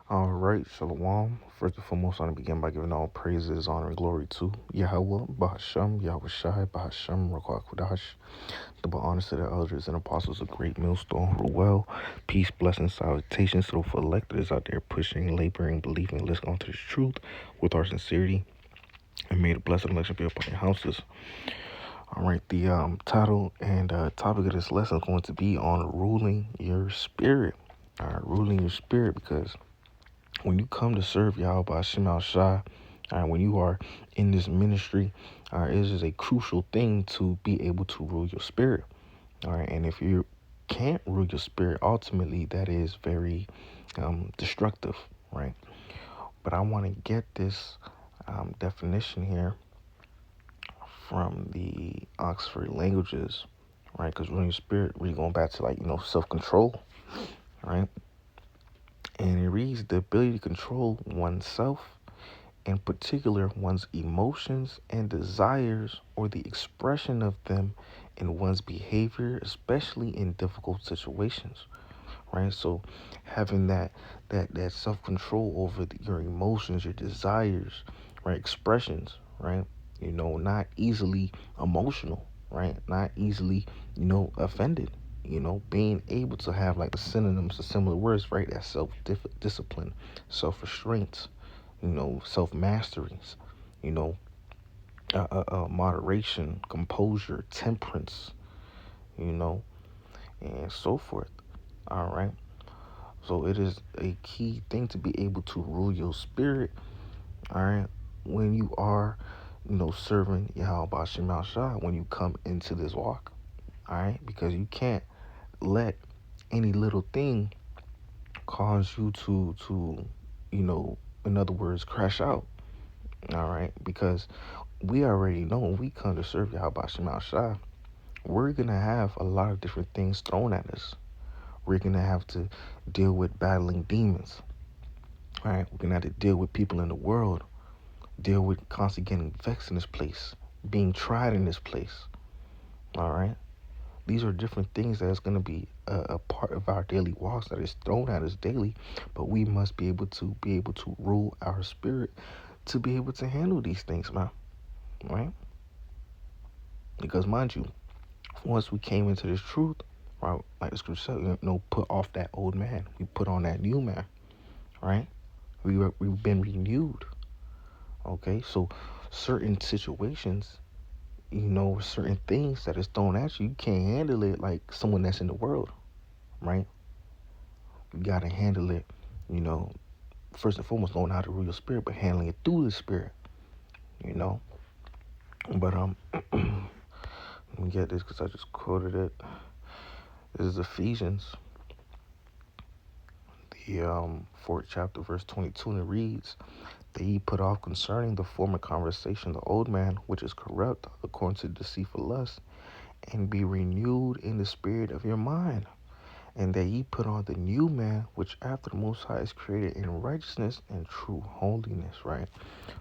All right, Shalom. First and foremost, I want to begin by giving all praises, honor, and glory to Yahweh, Bahasham, Yahweh Shai, Bahasham, Rakwakudash, double honors to the elders and apostles of Great Millstone, Ruel, peace, blessings, salutations to the electors out there pushing, laboring, believing, listening to this truth with our sincerity, and may the blessed election be upon your houses. All right, the title and topic of this lesson is going to be on ruling your spirit. All right, ruling your spirit, because when you come to serve Yahweh Shema Shai, when you are in this ministry, it is a crucial thing to be able to rule your spirit. All right, and if you can't rule your spirit, ultimately that is very destructive, right? But I want to get this definition here from the Oxford Languages, right? Because ruling your spirit, really going back to self-control, right? And it reads the ability to control oneself, in particular one's emotions and desires, or the expression of them in one's behavior, especially in difficult situations, right? So having that self-control over your emotions, your desires, right? Expressions, right? Not easily emotional, right? Not easily, offended. Being able to have like the synonyms, the similar words, right? That self-discipline, self-restraint, self-masteries, you know, moderation, composure, temperance, you know, and so forth. All right. So it is a key thing to be able to rule your spirit. All right. When you are, serving Yahweh Shema Shai, when you come into this walk. All right. Because you can't let any little thing cause you to, in other words, crash out. All right. Because we already know when we come to serve Yahweh Shema Shai, we're going to have a lot of different things thrown at us. We're going to have to deal with battling demons. All right. We're going to have to deal with people in the world, deal with constantly getting vexed in this place, being tried in this place. All right. These are different things that's going to be a part of our daily walks that is thrown at us daily, but we must be able to rule our spirit to be able to handle these things, man. Right? Because mind you, once we came into this truth, right, like the scripture said, put off that old man. We put on that new man, right? We've been renewed. Okay, so certain situations, certain things that is thrown at you, you can't handle it like someone that's in the world, right? You gotta handle it, you know, first and foremost, knowing how to rule your spirit, but handling it through the spirit, you know. But let me get this because I just quoted it. This is Ephesians, the fourth chapter, verse 22, and it reads, "That ye put off concerning the former conversation the old man, which is corrupt according to deceitful lust, and be renewed in the spirit of your mind, and that ye put on the new man, which after the Most High is created in righteousness and true holiness," right?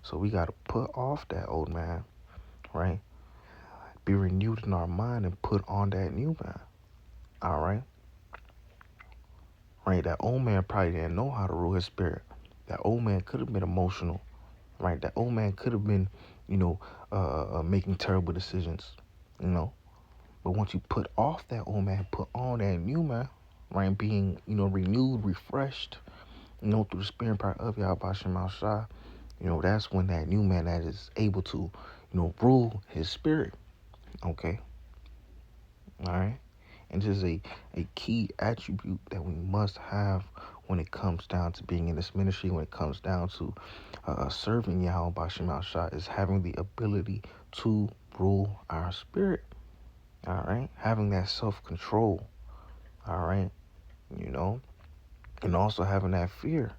So we got to put off that old man, right? Be renewed in our mind and put on that new man, all right? Right? That old man probably didn't know how to rule his spirit. That old man could have been emotional, right? That old man could have been, making terrible decisions, you know? But once you put off that old man, put on that new man, right? Being, renewed, refreshed, through the spirit part of Yahweh Shema Shai, that's when that new man that is able to, rule his spirit, okay? All right? And this is a key attribute that we must have when it comes down to being in this ministry, when it comes down to serving Yahweh Shema Shai, is having the ability to rule our spirit, all right? Having that self-control, all right? You know, and also having that fear,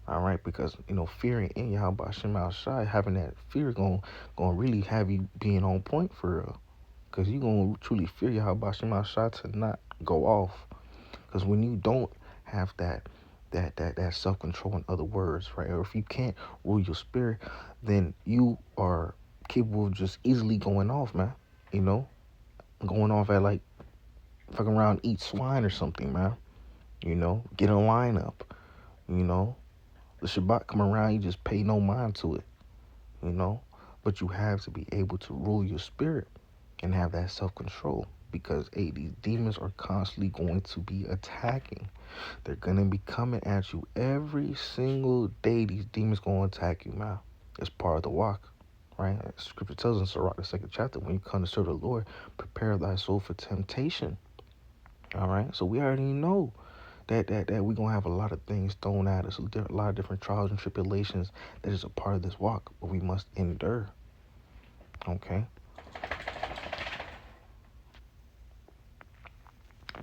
all right? Because, fearing in Yahweh Shema Shai, having that fear gonna really have you being on point for real. Because you're going to truly fear Yahweh Shema Shai to not go off. Because when you don't have that self-control, in other words, right, or if you can't rule your spirit, then you are capable of just easily going off, man. Going off at like fucking around, eat swine or something, man. Get a lineup, you know. The Shabbat come around, you just pay no mind to it, you know. But you have to be able to rule your spirit and have that self-control, because hey, these demons are constantly going to be attacking. They're going to be coming at you every single day. These demons going to attack you, man. It's part of the walk, right? Scripture tells us in Sirach, the second chapter, when you come to serve the Lord, prepare thy soul for temptation. All right, so we already know that we're going to have a lot of things thrown at us, a lot of different trials and tribulations that is a part of this walk, but we must endure, okay?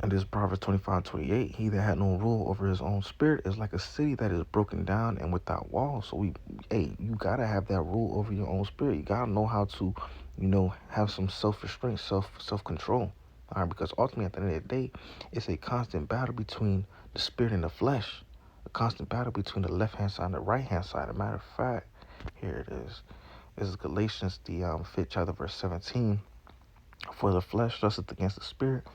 And this Proverbs 25:28, he that had no rule over his own spirit is like a city that is broken down and without walls. So you gotta have that rule over your own spirit. You gotta know how to, have some self-restraint, self-control. All right, because ultimately at the end of the day, it's a constant battle between the spirit and the flesh. A constant battle between the left hand side and the right hand side. As a matter of fact, here it is. This is Galatians, the 5th chapter, verse 17. For the flesh lusteth against the spirit,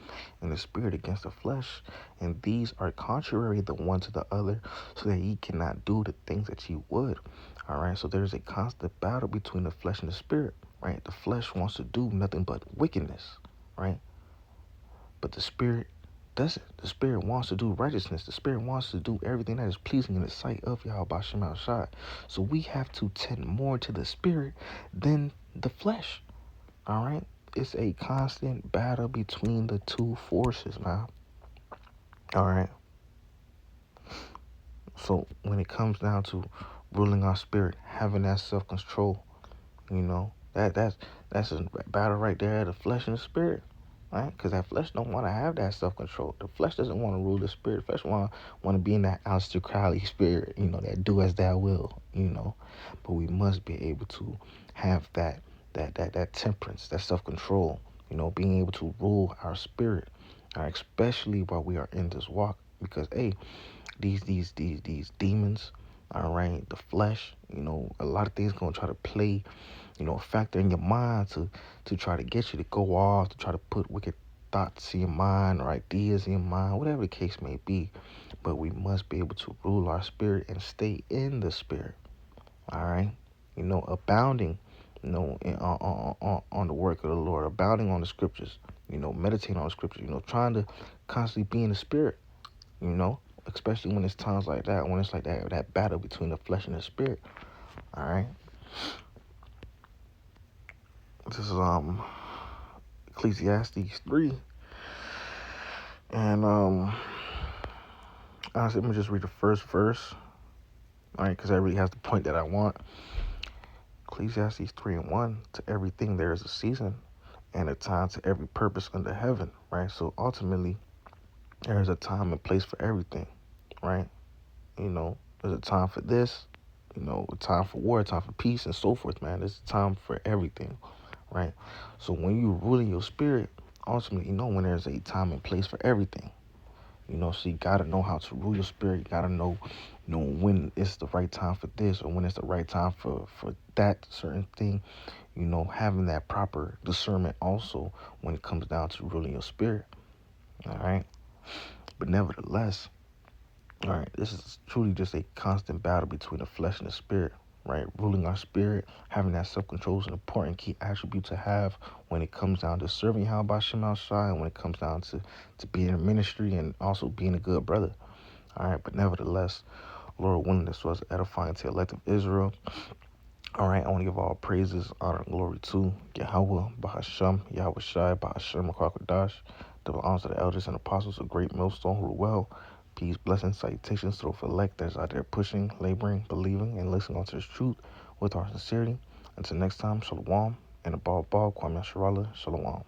and the spirit against the flesh, and these are contrary the one to the other, so that ye cannot do the things that ye would. All right, so there's a constant battle between the flesh and the spirit, right? The flesh wants to do nothing but wickedness, right? But the spirit doesn't. The spirit wants to do righteousness. The spirit wants to do everything that is pleasing in the sight of Yahweh Shem Shai. So we have to tend more to the spirit than the flesh. All right, it's a constant battle between the two forces, man. All right. So when it comes down to ruling our spirit, having that self-control, that's a battle right there, the flesh and the spirit, right? Because that flesh don't want to have that self-control. The flesh doesn't want to rule the spirit. The flesh want to be in that Aleister Crowley spirit, that do as thou will, But we must be able to have that temperance, that self-control, being able to rule our spirit, especially while we are in this walk. Because hey, these demons, all right, the flesh, a lot of things gonna try to play, a factor in your mind to try to get you to go off, to try to put wicked thoughts in your mind or ideas in your mind, whatever the case may be. But we must be able to rule our spirit and stay in the spirit. All right, abounding, on the work of the Lord, abounding on the scriptures, meditating on the scriptures, trying to constantly be in the spirit, especially when it's times like that, when it's like that battle between the flesh and the spirit. All right. This is Ecclesiastes 3, and honestly, I'm gonna just read the first verse, all right, because that really has the point that I want. Ecclesiastes 3:1, to everything there is a season, and a time to every purpose under heaven, right? So ultimately, there is a time and place for everything, right? There's a time for this, a time for war, a time for peace, and so forth, man. There's a time for everything, right? So when you rule in your spirit, ultimately, when there's a time and place for everything. So you gotta know how to rule your spirit. You gotta know, when it's the right time for this or when it's the right time for that certain thing. Having that proper discernment also when it comes down to ruling your spirit. All right. But nevertheless, all right, this is truly just a constant battle between the flesh and the spirit, right? Ruling our spirit, having that self-control is an important key attribute to have when it comes down to serving Yahweh Shem Shai, and when it comes down to being in ministry and also being a good brother. All right, but nevertheless, Lord willing, this was edifying to the elect of Israel. All right, I want to give all praises, honor, and glory to Yahweh, Bahasham, Yahweh Shai, Bahasham, Makwakadash, double honors to the elders and apostles of Great Millstone who are well. Peace, blessings, salutations to the elect that's out there pushing, laboring, believing, and listening onto this truth with our sincerity. Until next time, shalom, and above all, Kwame Sharala, shalom.